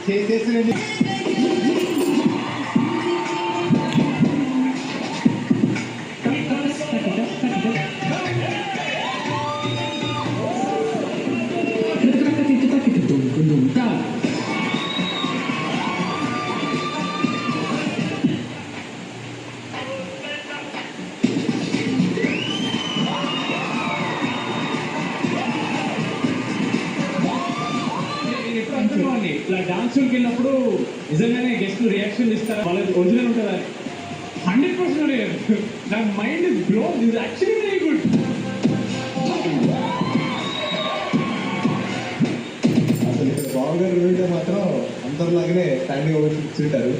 చేసేసి ఇట్లా డాన్సులకి వెళ్ళినప్పుడు నిజంగానే గెస్ట్ రియాక్షన్ ఇస్తారా, వాళ్ళ ఒరిజినల్ ఉంటుందా? 100% నా mind is blown. Is actually very good. అసలు ఇక్కడ బాబు గారు వింటే మాత్రం అందరిలాగానే స్టాండింగ్ ఓవర్ చూపించుంటారు.